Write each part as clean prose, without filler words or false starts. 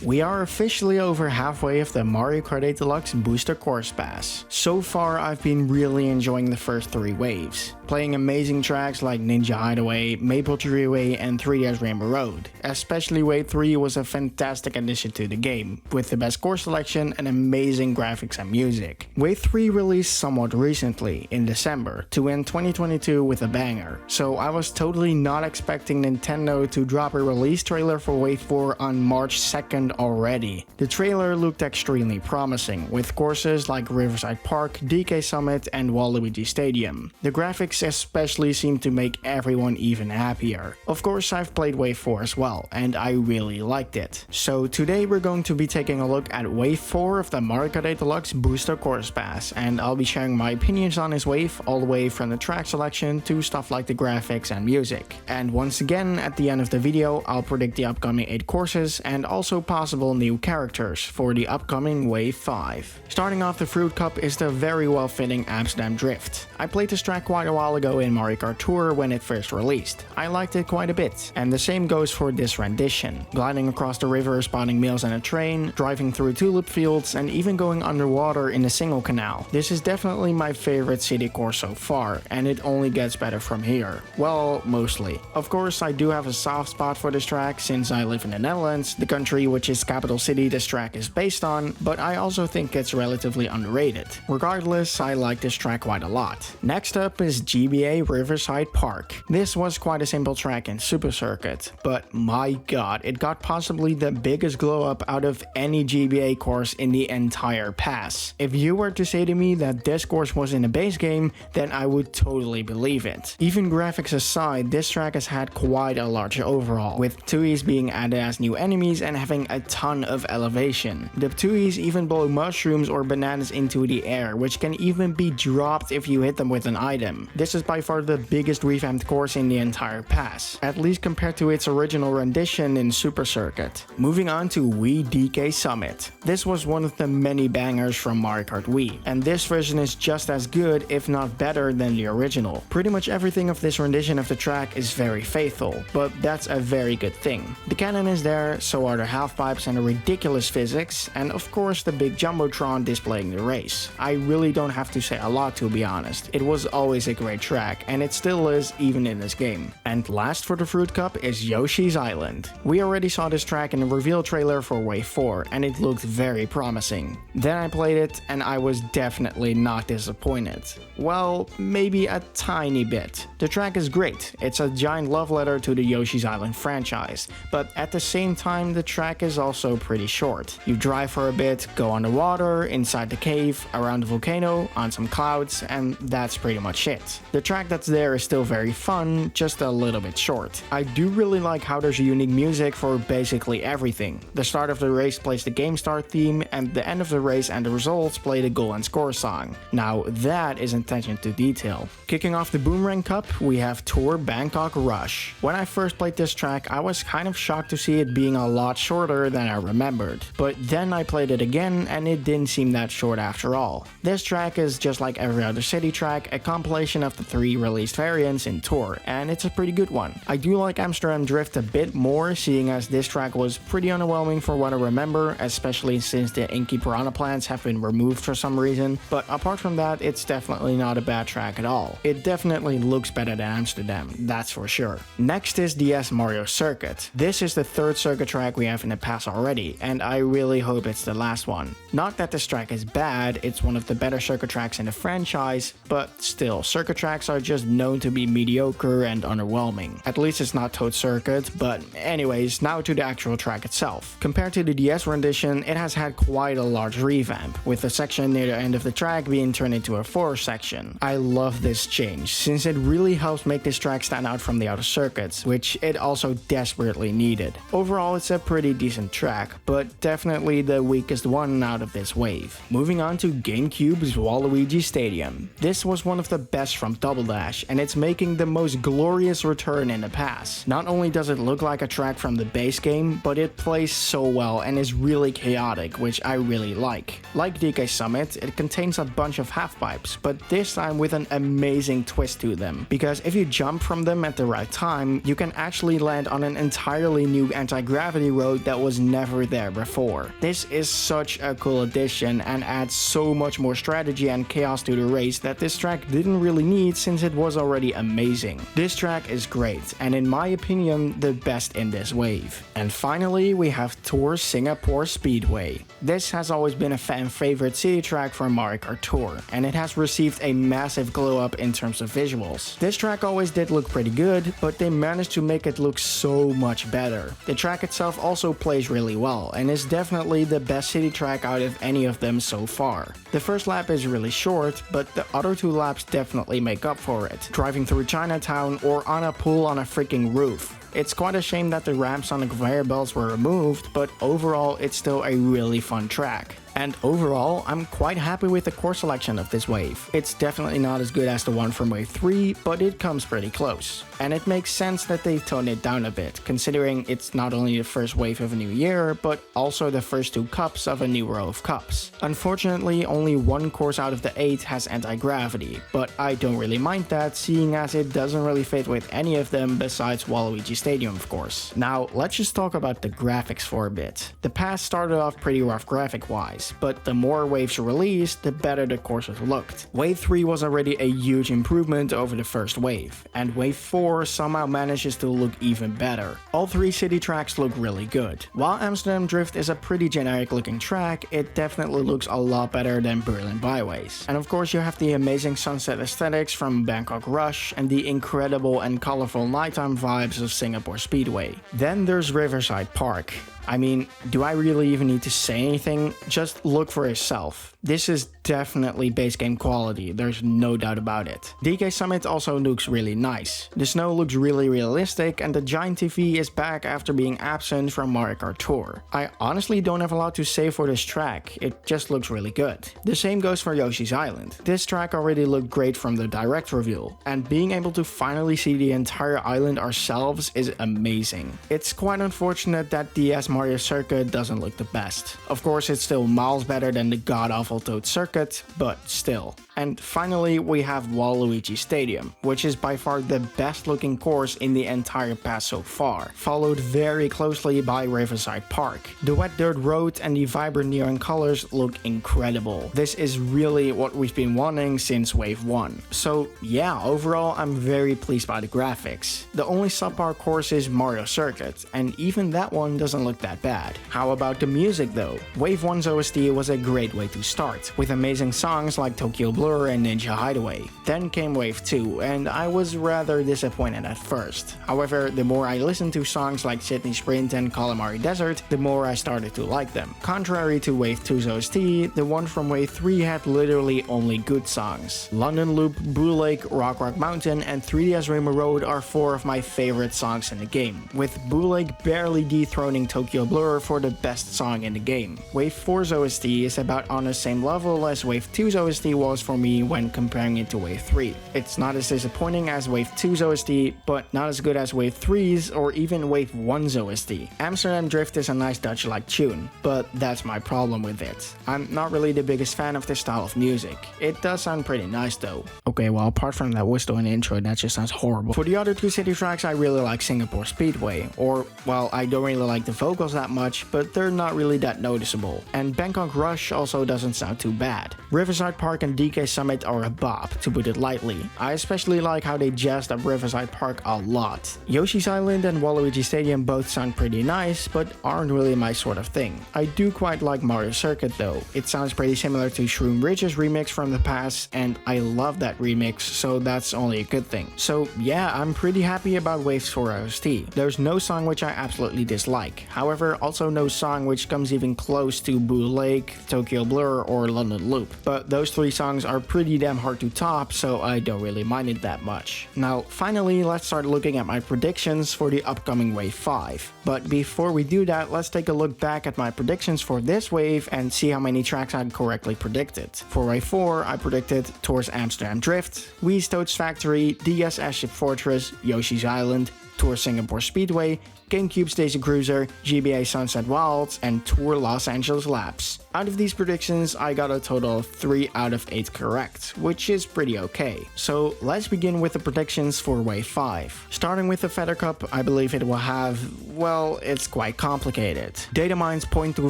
We are officially over halfway of the Mario Kart 8 Deluxe Booster Course Pass. So far, I've been really enjoying the first 3 waves, playing amazing tracks like Ninja Hideaway, Maple Tree Way, and 3Ds Rainbow Road. Especially Wave 3 was a fantastic addition to the game, with the best course selection and amazing graphics and music. Wave 3 released somewhat recently, in December, to end 2022 with a banger, so I was totally not expecting Nintendo to drop a release trailer for Wave 4 on March 2nd already. The trailer looked extremely promising, with courses like Riverside Park, DK Summit, and Waluigi Stadium. The graphics especially seemed to make everyone even happier. Of course, I've played Wave 4 as well, and I really liked it. So today we're going to be taking a look at Wave 4 of the Mario Kart 8 Deluxe Booster Course Pass, and I'll be sharing my opinions on this wave, all the way from the track selection to stuff like the graphics and music. And once again, at the end of the video, I'll predict the upcoming 8 courses and also possible new characters for the upcoming Wave 5. Starting off, the Fruit Cup is the very well fitting Amsterdam Drift. I played this track quite a while ago in Mario Kart Tour when it first released. I liked it quite a bit, and the same goes for this rendition. Gliding across the river, spotting meals and a train, driving through tulip fields, and even going underwater in a single canal. This is definitely my favorite city course so far, and it only gets better from here. Well, mostly. Of course, I do have a soft spot for this track since I live in the Netherlands, the country which is capital city this track is based on, but I also think it's relatively underrated. Regardless, I like this track quite a lot. Next up is GBA Riverside Park. This was quite a simple track in Super Circuit, but my god, it got possibly the biggest glow up out of any GBA course in the entire pass. If you were to say to me that this course was in the base game, then I would totally believe it. Even graphics aside, this track has had quite a large overhaul, with Tuis being added as new enemies and having a ton of elevation. The Tuis even blow mushrooms or bananas into the air, which can even be dropped if you hit them with an item. This is by far the biggest revamped course in the entire pass, at least compared to its original rendition in Super Circuit. Moving on to Wii DK Summit. This was one of the many bangers from Mario Kart Wii, and this version is just as good, if not better, than the original. Pretty much everything of this rendition of the track is very faithful, but that's a very good thing. The cannon is there, so are the half pipes and the ridiculous physics, and of course the big Jumbotron displaying the race. I really don't have to say a lot, to be honest. It was always a great track, and it still is even in this game. And last for the Fruit Cup is Yoshi's Island. We already saw this track in the reveal trailer for Wave 4, and it looked very promising. Then I played it, and I was definitely not disappointed. Well, maybe a tiny bit. The track is great. It's a giant love letter to the Yoshi's Island franchise, but at the same time the track is also pretty short. You drive for a bit, go underwater, inside the cave, around the volcano, on some clouds, and that's pretty much it. The track that's there is still very fun, just a little bit short. I do really like how there's unique music for basically everything. The start of the race plays the Game Start theme, and the end of the race and the results play the goal and score song. Now that is attention to detail. Kicking off the Boomerang Cup, we have Tour Bangkok Rush. When I first played this track, I was kind of shocked to see it being a lot shorter than I remembered, but then I played it again and it didn't seem that short after all. This track is just like every other city track, a compilation of the 3 released variants in Tour, and it's a pretty good one. I do like Amsterdam Drift a bit more, seeing as this track was pretty underwhelming for what I remember, especially since the Inky Piranha plants have been removed for some reason, but apart from that, it's definitely not a bad track at all. It definitely looks better than Amsterdam, that's for sure. Next is DS Mario Circuit. This is the 3rd circuit track we have in the pass already, and I really hope it's the last one. Not that this track is bad, it's one of the better circuit tracks in the franchise, but still, circuit tracks are just known to be mediocre and underwhelming. At least it's not Toad Circuit, but anyways, now to the actual track itself. Compared to the DS rendition, it has had quite a large revamp, with the section near the end of the track being turned into a forest section. I love this change, since it really helps make this track stand out from the other circuits, which it also desperately needed. Overall, it's a pretty decent track, but definitely the weakest one out of this wave. Moving on to GameCube's Waluigi Stadium. This was one of the best from Double Dash, and it's making the most glorious return in the past. Not only does it look like a track from the base game, but it plays so well and is really chaotic, which I really like. Like DK Summit, it contains a bunch of half-pipes, but this time with an amazing twist to them, because if you jump from them at the right time, you can actually land on an entirely new anti-gravity road that was never there before. This is such a cool addition and adds so much more strategy and chaos to the race that this track didn't really need since it was already amazing. This track is great and in my opinion the best in this wave. And finally we have Tour Singapore Speedway. This has always been a fan favorite city track from Mario Kart Tour and it has received a massive glow up in terms of visuals. This track always did look pretty good, but they managed to make it look so much better. The track itself also plays really well and is definitely the best city track out of any of them so far. The first lap is really short, but the other two laps definitely make up for it, driving through Chinatown or on a pool on a freaking roof. It's quite a shame that the ramps on the conveyor belts were removed, but overall it's still a really fun track. And overall, I'm quite happy with the course selection of this wave. It's definitely not as good as the one from wave 3, but it comes pretty close. And it makes sense that they've toned it down a bit, considering it's not only the first wave of a new year, but also the first 2 cups of a new row of cups. Unfortunately, only one course out of the 8 has anti-gravity, but I don't really mind that, seeing as it doesn't really fit with any of them besides Waluigi Stadium, of course. Now, let's just talk about the graphics for a bit. The past started off pretty rough graphic-wise, but the more waves released, the better the courses looked. Wave 3 was already a huge improvement over the first wave, and wave 4 somehow manages to look even better. All 3 city tracks look really good. While Amsterdam Drift is a pretty generic looking track, it definitely looks a lot better than Berlin Byways. And of course you have the amazing sunset aesthetics from Bangkok Rush and the incredible and colorful nighttime vibes of Singapore Speedway. Then there's Riverside Park. I mean, do I really even need to say anything? Just look for yourself. This is definitely base game quality, there's no doubt about it. DK Summit also looks really nice. The snow looks really realistic and the giant TV is back after being absent from Mario Kart Tour. I honestly don't have a lot to say for this track, it just looks really good. The same goes for Yoshi's Island. This track already looked great from the direct reveal, and being able to finally see the entire island ourselves is amazing. It's quite unfortunate that DS Mario Circuit doesn't look the best. Of course it's still miles better than the god-awful Toad Circuit, but still. And finally we have Waluigi Stadium, which is by far the best looking course in the entire pass so far, followed very closely by Riverside Park. The wet dirt road and the vibrant neon colors look incredible. This is really what we've been wanting since wave 1. So yeah, overall I'm very pleased by the graphics. The only subpar course is Mario Circuit, and even that one doesn't look that bad. How about the music though? Wave 1's OST was a great way to start, with amazing songs like Tokyo Blue and Ninja Hideaway. Then came wave 2 and I was rather disappointed at first. However, the more I listened to songs like Sydney Sprint and Calamari Desert, the more I started to like them. Contrary to wave 2's OST, the one from wave 3 had literally only good songs. London Loop, Blue Lake, Rock Rock Mountain and 3DS Rainbow Road are 4 of my favorite songs in the game, with Blue Lake barely dethroning Tokyo Blur for the best song in the game. Wave 4's OST is about on the same level as wave 2's OST was for me when comparing it to wave 3. It's not as disappointing as wave 2's OST, but not as good as wave 3's or even wave 1's OST. Amsterdam Drift is a nice Dutch-like tune, but that's my problem with it. I'm not really the biggest fan of this style of music. It does sound pretty nice though. Okay, well apart from that whistle in the intro, that just sounds horrible. For the other 2 city tracks I really like Singapore Speedway, or well I don't really like the vocals that much, but they're not really that noticeable. And Bangkok Rush also doesn't sound too bad. Riverside Park and DK Summit are a bop, to put it lightly. I especially like how they jazzed up Riverside Park a lot. Yoshi's Island and Waluigi Stadium both sound pretty nice, but aren't really my sort of thing. I do quite like Mario Circuit though. It sounds pretty similar to Shroom Ridge's remix from the past, and I love that remix, so that's only a good thing. So yeah, I'm pretty happy about Waves 4 OST. There's no song which I absolutely dislike. However, also no song which comes even close to Blue Lake, Tokyo Blur, or London Loop. loop. But those 3 songs are pretty damn hard to top, so I don't really mind it that much. Now, finally, let's start looking at my predictions for the upcoming Wave 5. But before we do that, let's take a look back at my predictions for this wave and see how many tracks I correctly predicted. For Wave 4, I predicted Tours Amsterdam Drift, Wii's Toad's Factory, DS Airship Fortress, Yoshi's Island, Tour Singapore Speedway, GameCube's Daisy Cruiser, GBA Sunset Wilds, and Tour Los Angeles Labs. Out of these predictions, I got a total of 3 out of 8 correct, which is pretty okay. So let's begin with the predictions for Wave 5. Starting with the Feather Cup, I believe it will have, well, it's quite complicated. Data mines point to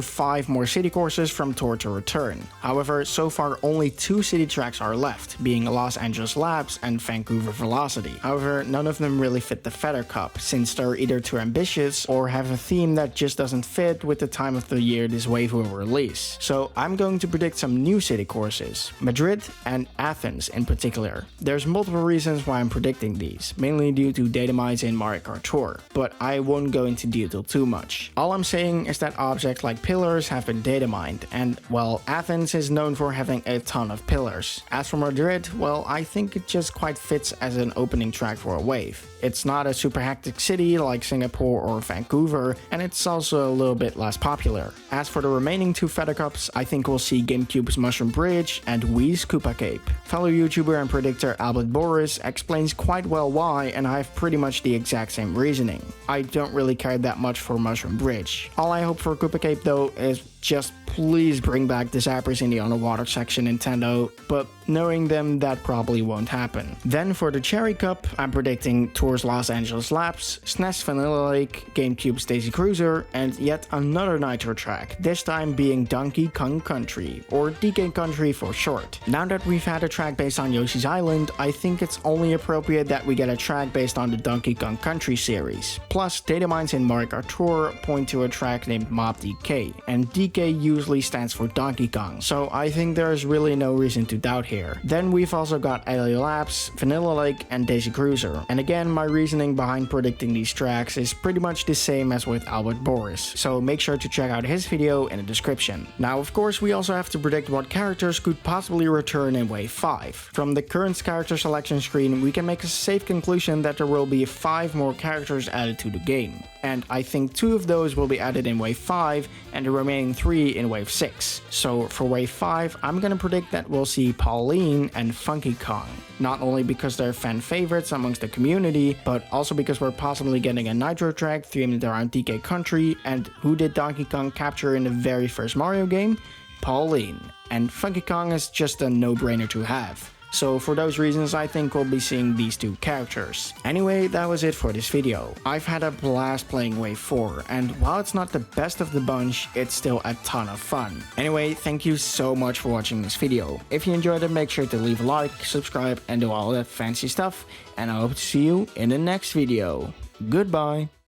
5 more city courses from Tour to Return. However, so far only 2 city tracks are left, being Los Angeles Labs and Vancouver Velocity. However, none of them really fit the Feather Cup, since they're either too ambitious or have a theme that just doesn't fit with the time of the year this wave will release. So I'm going to predict some new city courses, Madrid and Athens in particular. There's multiple reasons why I'm predicting these, mainly due to data mines in Mario Kart Tour, but I won't go into detail too much. All I'm saying is that objects like pillars have been data mined, and well, Athens is known for having a ton of pillars. As for Madrid, well, I think it just quite fits as an opening track for a wave. It's not a super hectic city like Singapore or Vancouver, and it's also a little bit less popular. As for the remaining 2 Feather Cups, I think we'll see GameCube's Mushroom Bridge and Wii's Koopa Cape. Fellow YouTuber and predictor Albert Boris explains quite well why, and I have pretty much the exact same reasoning. I don't really care that much for Mushroom Bridge. All I hope for Koopa Cape though is just please bring back the zappers in the underwater section, Nintendo, but knowing them, that probably won't happen. Then for the Cherry Cup, I'm predicting Tours Los Angeles Labs, SNES Vanilla Lake, GameCube's Daisy Cruiser, and yet another Nitro track, this time being Donkey Kong Country, or DK Country for short. Now that we've had a track based on Yoshi's Island, I think it's only appropriate that we get a track based on the Donkey Kong Country series. Plus, data mines in Mario Kart Tour point to a track named Mob DK, and DK usually stands for Donkey Kong, so I think there's really no reason to doubt here. Then we've also got LA Labs, Vanilla Lake, and Daisy Cruiser, and again, my reasoning behind predicting these tracks is pretty much the same as with Albert Boris, so make sure to check out his video in the description. Now, of course, we also have to predict what characters could possibly return in Wave 5. From the current character selection screen, we can make a safe conclusion that there will be 5 more characters added to the game, and I think 2 of those will be added in Wave 5 and the remaining 3 in Wave 6. So for Wave 5, I'm gonna predict that we'll see Pauline and Funky Kong. Not only because they're fan favorites amongst the community, but also because we're possibly getting a Nitro track themed around DK Country, and who did Donkey Kong capture in the very first Mario game? Pauline. And Funky Kong is just a no-brainer to have. So for those reasons, I think we'll be seeing these 2 characters. Anyway, that was it for this video. I've had a blast playing Wave 4, and while it's not the best of the bunch, it's still a ton of fun. Anyway, thank you so much for watching this video. If you enjoyed it, make sure to leave a like, subscribe, and do all that fancy stuff, and I hope to see you in the next video. Goodbye!